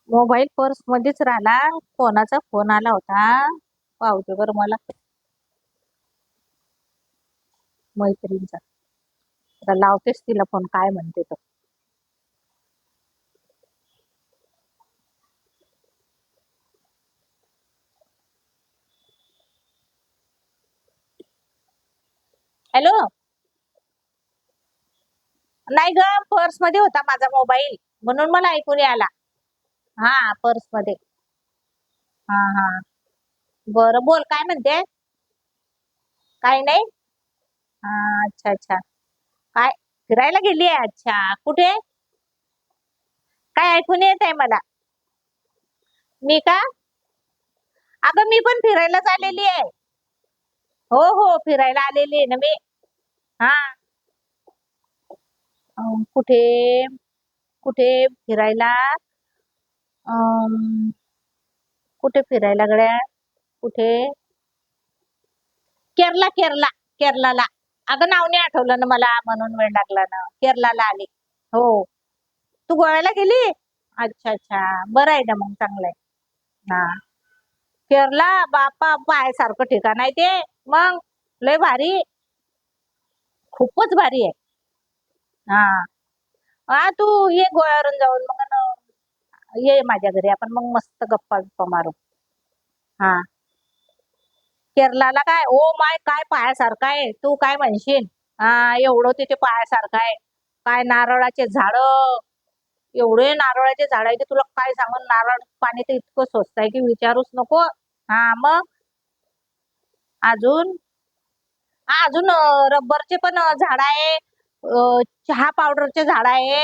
Mobile purse मध्येच राहिला. कोणाचा फोन आला होता पावते बरं मला. मैत्रिणीचा. आता लावतेच तिला फोन, काय म्हणते तो. हॅलो. नाही ग, पर्स मध्ये होता माझा मोबाईल, म्हणून मला ऐकून आला. हा, पर्स मध्ये. हा हा. बरं, बोल काय म्हणते. काय नाही. हा. अच्छा अच्छा. काय, फिरायला गेली आहे? अच्छा, कुठे? काय ऐकून येत आहे मला. मी का? अगं मी पण फिरायलाच आलेली आहे. हो हो, फिरायला आलेली आहे ना मी. हा. कुठे? कुठे फिरायला? अं, कुठे फिरायला गड्या? कुठे? केरला केरला. केरलाला. अगं नाव नाही आठवलं ना मला, म्हणून वेळ लागला ना. केरलाला आली. हो. तू गोव्याला गेली? अच्छा अच्छा. बरं आहे ना, मग चांगलं आहे. हा. केरला बापा पायासारखं ठिकाण आहे ते. मग लय भारी. खूपच भारी आहे. हा. हा, तू ये गोव्यावरून जाऊन मग ये माझ्या घरी, आपण मग मस्त गप्पा गप्पा मारू. हा. केरलाला काय, ओ माय, काय पायासारखं आहे, तू काय म्हणशील. हा. एवढं तिथे पायासारखं आहे. काय नारळाचे झाड, एवढे नारळाचे झाड आहे की तुला काय सांगून. नारळ पाणी तर इतकं स्वस्त आहे की विचारूच नको. हा. मग अजून, हा अजून रबरचे पण झाड आहे. चहा पावडरचे झाड आहे.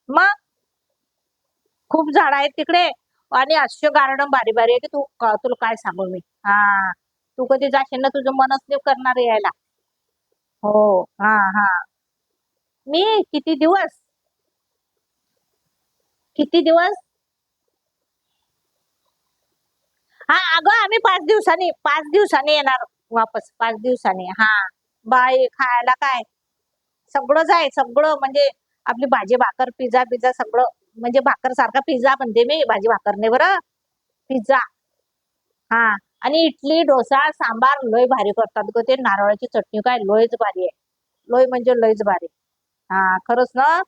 मग खूप झाड आहेत तिकडे. आणि असे गार्डन भारी भारी आहे की तुला काय सांगू मी. हा. तू कधी जाशील ना, तुझं मनच नाही करणार यायला. हो. हा हा. मी किती दिवस, किती दिवस. हा अगं, आम्ही 5 दिवसांनी, 5 दिवसांनी येणार वापस, 5 दिवसांनी. हा. बाई खायला काय, सगळंच आहे, सगळं म्हणजे आपली भाजी भाकर, पिझ्झा पिझ्झा सगळं. म्हणजे भाकर सारखा पिझ्झा म्हणते मी, भाजी भाकर नाही बरं. पिझ्झा. हा. आणि इडली डोसा सांबार लय भारी करतात ग ते. नारळाची चटणी काय लयच भारी आहे. लय म्हणजे लयच भारी. हा. खरंच ना.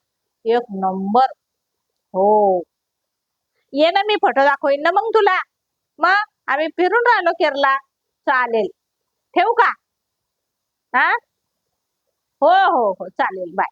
एक नंबर. हो. ये ना, मी फोटो दाखवीन ना मग तुला. मग आम्ही फिरून राहिलो केरला. चालेल. ठेवू का? हा. हो हो हो, चालेल, बाय.